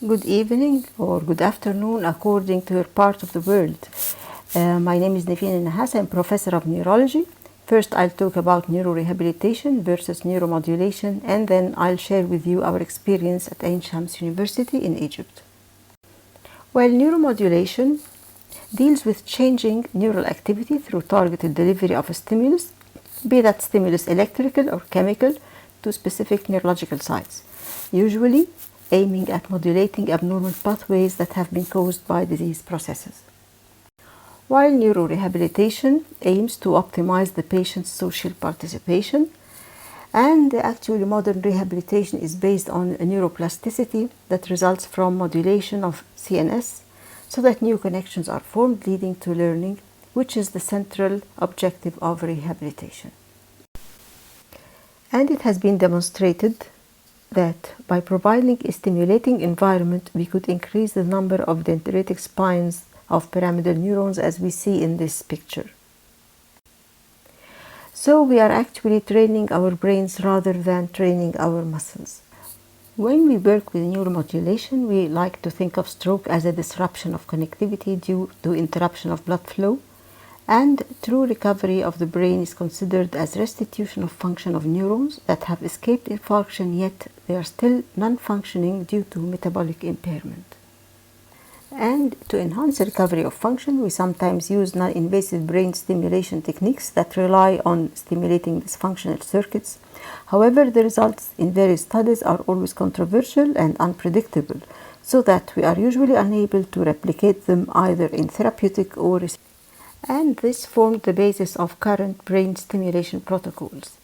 Good evening or good afternoon according to your part of the world. My name is Nevine Nahas. I'm professor of neurology. First, I'll talk about neurorehabilitation versus neuromodulation, and then I'll share with you our experience at Ain Shams University in Egypt. Well, neuromodulation deals with changing neural activity through targeted delivery of a stimulus, be that stimulus electrical or chemical, to specific neurological sites, usually aiming at modulating abnormal pathways that have been caused by disease processes. While neurorehabilitation aims to optimize the patient's social participation, and actually modern rehabilitation is based on a neuroplasticity that results from modulation of CNS so that new connections are formed leading to learning, which is the central objective of rehabilitation. And it has been demonstrated that by providing a stimulating environment, we could increase the number of dendritic spines of pyramidal neurons as we see in this picture. So we are actually training our brains rather than training our muscles. When we work with neuromodulation, we like to think of stroke as a disruption of connectivity due to interruption of blood flow, and true recovery of the brain is considered as restitution of function of neurons that have escaped infarction, yet they are still non-functioning due to metabolic impairment. And to enhance the recovery of function, we sometimes use non-invasive brain stimulation techniques that rely on stimulating dysfunctional circuits. However, the results in various studies are always controversial and unpredictable, so that we are usually unable to replicate them either in therapeutic or and this formed the basis of current brain stimulation protocols.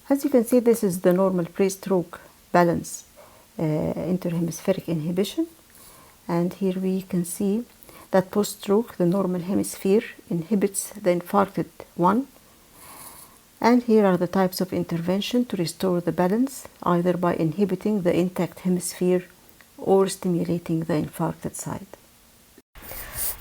As you can see, this is the normal pre-stroke balance interhemispheric inhibition, and here we can see that post-stroke the normal hemisphere inhibits the infarcted one, and here are the types of intervention to restore the balance, either by inhibiting the intact hemisphere or stimulating the infarcted side.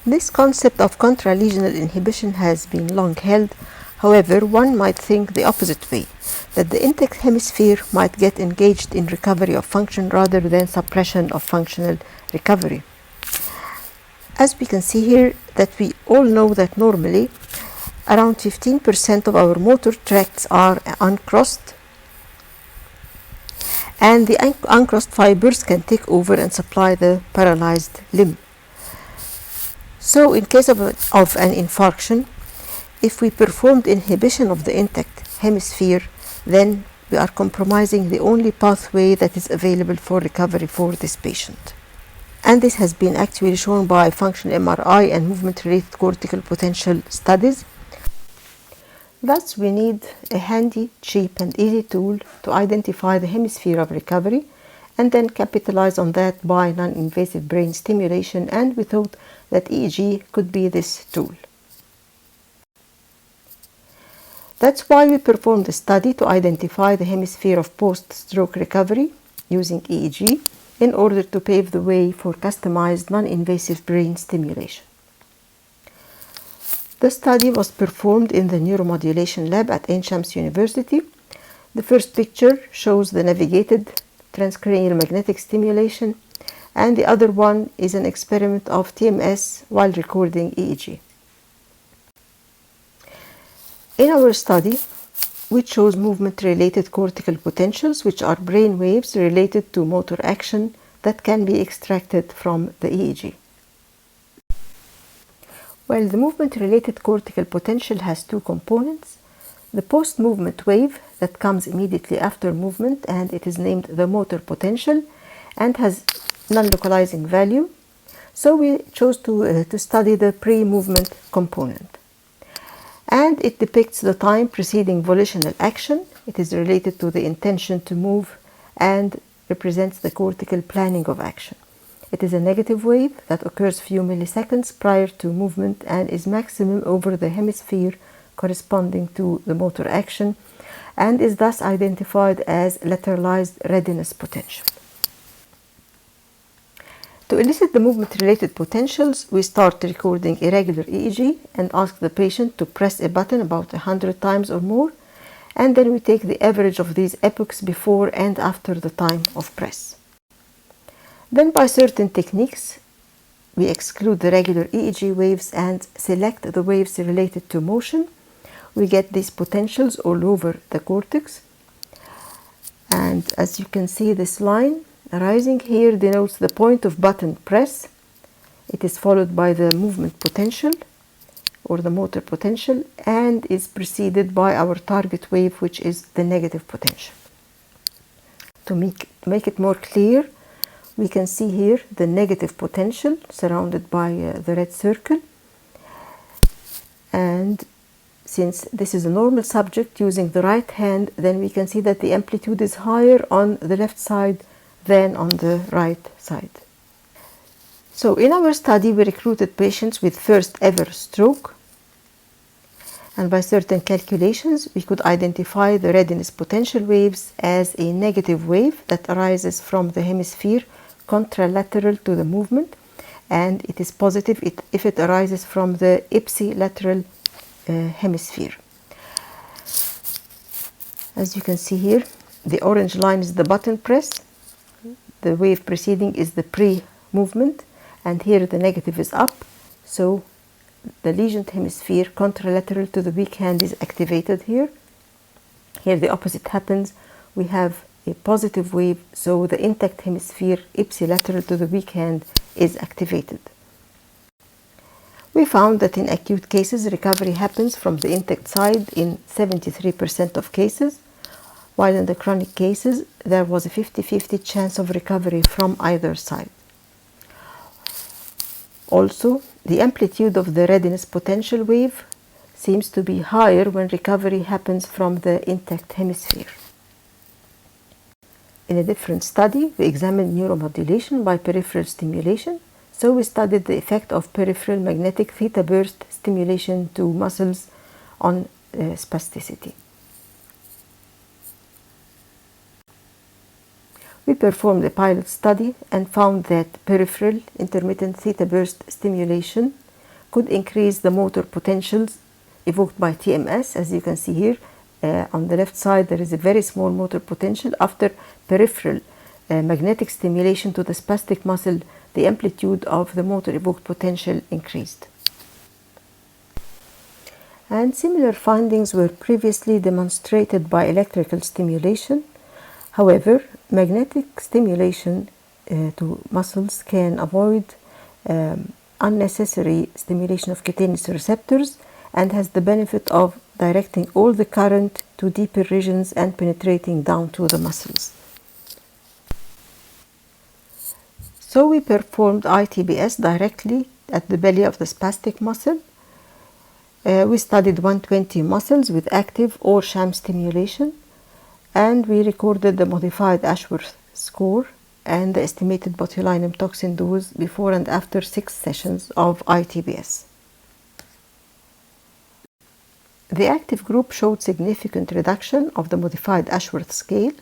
This concept of contralesional inhibition has been long held. However, one might think the opposite way, that the intact hemisphere might get engaged in recovery of function rather than suppression of functional recovery. As we can see here, that we all know that normally around 15% of our motor tracts are uncrossed, and the uncrossed fibers can take over and supply the paralyzed limb. So in case of an infarction, if we performed inhibition of the intact hemisphere, then we are compromising the only pathway that is available for recovery for this patient. And this has been actually shown by functional MRI and movement-related cortical potential studies. Thus, we need a handy, cheap, and easy tool to identify the hemisphere of recovery and then capitalize on that by non-invasive brain stimulation, and we thought that EEG could be this tool. That's why we performed a study to identify the hemisphere of post-stroke recovery using EEG in order to pave the way for customized non-invasive brain stimulation. The study was performed in the Neuromodulation lab at Ain Shams University. The first picture shows the navigated transcranial magnetic stimulation, and the other one is an experiment of TMS while recording EEG. In our study, we chose movement-related cortical potentials, which are brain waves related to motor action that can be extracted from the EEG. Well, the movement-related cortical potential has two components. The post-movement wave that comes immediately after movement, and it is named the motor potential and has non-localizing value. So we chose to study the pre-movement component. And it depicts the time preceding volitional action. It is related to the intention to move and represents the cortical planning of action. It is a negative wave that occurs few milliseconds prior to movement and is maximum over the hemisphere corresponding to the motor action, and is thus identified as lateralized readiness potential. To elicit the movement-related potentials, we start recording irregular EEG and ask the patient to press a button about 100 times or more, and then we take the average of these epochs before and after the time of press. Then by certain techniques, we exclude the regular EEG waves and select the waves related to motion. We get these potentials all over the cortex. And as you can see, this line rising here denotes the point of button press. It is followed by the movement potential or the motor potential and is preceded by our target wave, which is the negative potential. To make it more clear, we can see here the negative potential surrounded by the red circle. And since this is a normal subject using the right hand, then we can see that the amplitude is higher on the left side than on the right side. So in our study, we recruited patients with first ever stroke. And by certain calculations, we could identify the readiness potential waves as a negative wave that arises from the hemisphere contralateral to the movement, and it is positive if it arises from the ipsilateral hemisphere. As you can see here, the orange line is the button press, the wave preceding is the pre-movement, and here the negative is up, so the lesioned hemisphere contralateral to the weak hand is activated here. Here the opposite happens. We have a positive wave, so the intact hemisphere ipsilateral to the weak hand is activated. We found that in acute cases, recovery happens from the intact side in 73% of cases, while in the chronic cases, there was a 50-50 chance of recovery from either side. Also, the amplitude of the readiness potential wave seems to be higher when recovery happens from the intact hemisphere. In a different study, we examined neuromodulation by peripheral stimulation. So we studied the effect of peripheral magnetic theta burst stimulation to muscles on spasticity. We performed a pilot study and found that peripheral intermittent theta burst stimulation could increase the motor potentials evoked by TMS. As you can see here, on the left side there is a very small motor potential. After peripheral magnetic stimulation to the spastic muscle, the amplitude of the motor evoked potential increased. And similar findings were previously demonstrated by electrical stimulation. However, magnetic stimulation to muscles can avoid unnecessary stimulation of cutaneous receptors and has the benefit of directing all the current to deeper regions and penetrating down to the muscles. So we performed ITBS directly at the belly of the spastic muscle. We studied 120 muscles with active or sham stimulation, and we recorded the modified Ashworth score and the estimated botulinum toxin dose before and after 6 sessions of ITBS. The active group showed significant reduction of the modified Ashworth scale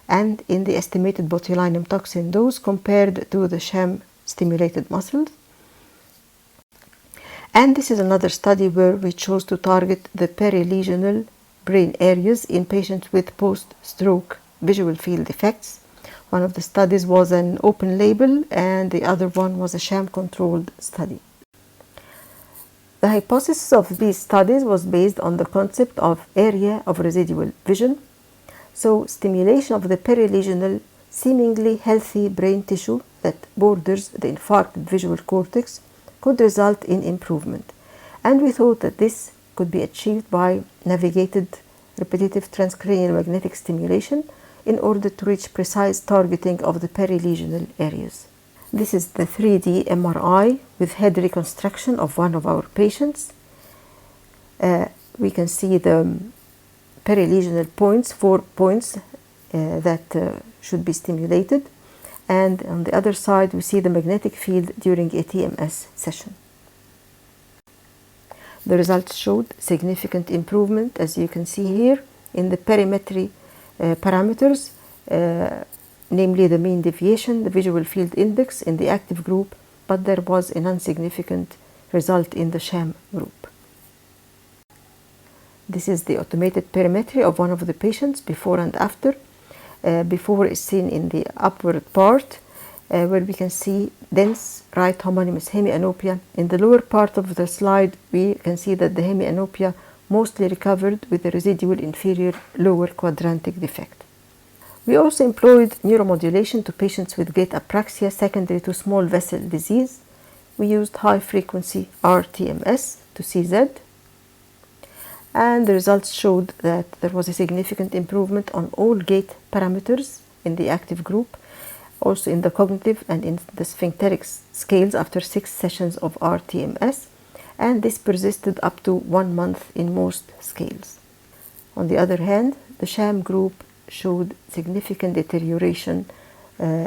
and in the estimated botulinum toxin dose compared to the sham stimulated muscles. And this is another study where we chose to target the perilesional brain areas in patients with post-stroke visual field effects. One of the studies was an open label and the other one was a sham-controlled study. The hypothesis of these studies was based on the concept of area of residual vision. So stimulation of the perilesional, seemingly healthy brain tissue that borders the infarcted visual cortex could result in improvement. And we thought that this could be achieved by navigated repetitive transcranial magnetic stimulation in order to reach precise targeting of the perilesional areas. This is the 3D MRI with head reconstruction of one of our patients. We can see the perilesional points, 4 points that should be stimulated. And on the other side, we see the magnetic field during a TMS session. The results showed significant improvement, as you can see here, in the perimetry parameters, namely the mean deviation, the visual field index in the active group, but there was a non-significant result in the sham group. This is the automated perimetry of one of the patients before and after. Before is seen in the upward part, where we can see dense right homonymous hemianopia. In the lower part of the slide, we can see that the hemianopia mostly recovered with the residual inferior lower quadrantic defect. We also employed neuromodulation to patients with gait apraxia secondary to small vessel disease. We used high frequency RTMS to CZ, and the results showed that there was a significant improvement on all gait parameters in the active group, also in the cognitive and in the sphincteric scales after 6 sessions of RTMS, and this persisted up to 1 month in most scales. On the other hand, the sham group showed significant deterioration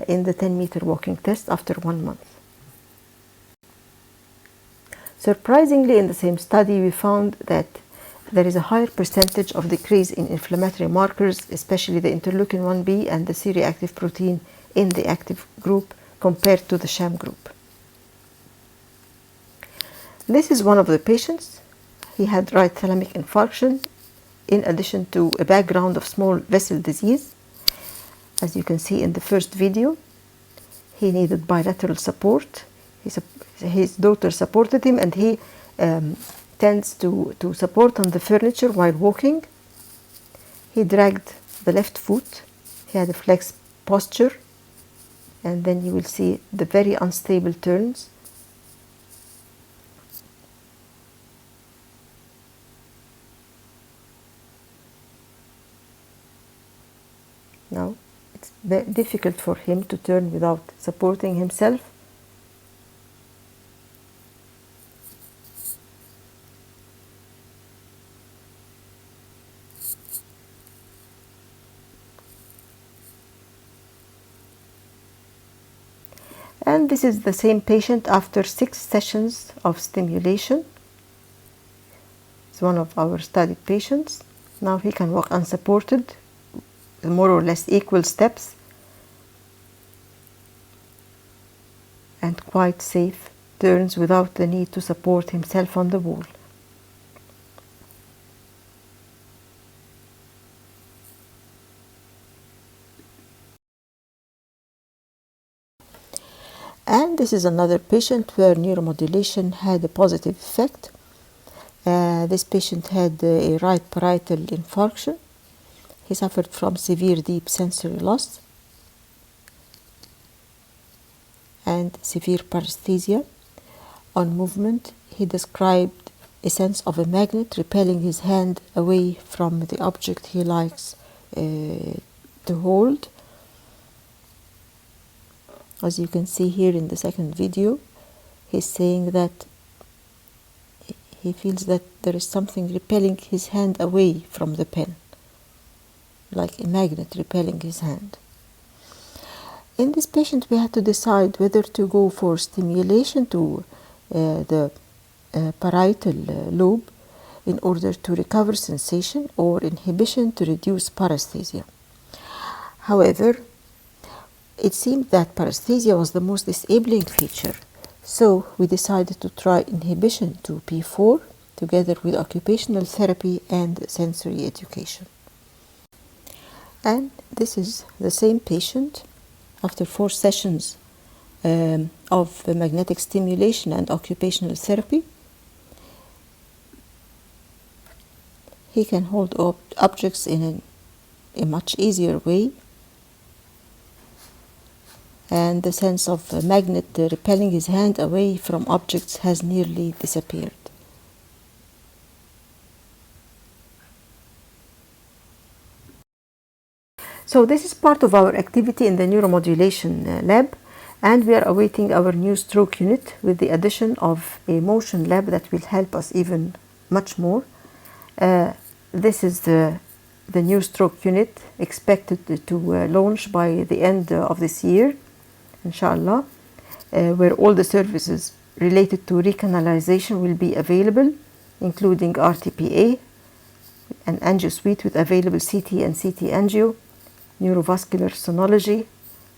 in the 10-meter walking test after 1 month. Surprisingly, in the same study, we found that there is a higher percentage of decrease in inflammatory markers, especially the interleukin 1B and the C-reactive protein in the active group compared to the sham group. This is one of the patients. He had right thalamic infarction in addition to a background of small vessel disease. As you can see in the first video, he needed bilateral support. His daughter supported him, and he tends to support on the furniture while walking. He dragged the left foot. He had a flex posture, and then you will see the very unstable turns. Now, it's very difficult for him to turn without supporting himself. And this is the same patient after 6 sessions of stimulation. It's one of our studied patients. Now he can walk unsupported, more or less equal steps, and quite safe turns without the need to support himself on the wall. And this is another patient where neuromodulation had a positive effect. This patient had a right parietal infarction. He suffered from severe deep sensory loss and severe paresthesia. On movement, he described a sense of a magnet repelling his hand away from the object he likes to hold. As you can see here in the second video, he's saying that he feels that there is something repelling his hand away from the pen, like a magnet repelling his hand. In this patient, we had to decide whether to go for stimulation to the parietal lobe in order to recover sensation, or inhibition to reduce paresthesia. However, it seemed that paresthesia was the most disabling feature, so we decided to try inhibition to P4 together with occupational therapy and sensory education. And this is the same patient after 4 sessions of magnetic stimulation and occupational therapy. He can hold objects in a much easier way, and the sense of a magnet repelling his hand away from objects has nearly disappeared. So this is part of our activity in the neuromodulation lab, and we are awaiting our new stroke unit with the addition of a motion lab that will help us even much more. This is the new stroke unit expected to launch by the end of this year, inshallah, where all the services related to recanalization will be available, including RTPA, an angio suite with available CT and CT angio, neurovascular sonology,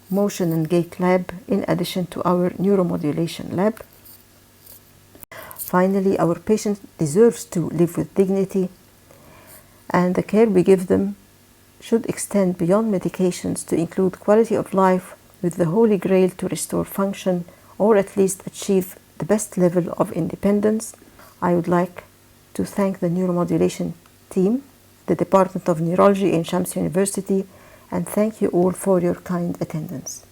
motion and gait lab, in addition to our neuromodulation lab. Finally, our patient deserves to live with dignity, and the care we give them should extend beyond medications to include quality of life with the holy grail to restore function or at least achieve the best level of independence. I would like to thank the Neuromodulation team, the Department of Neurology in Shams University, and thank you all for your kind attendance.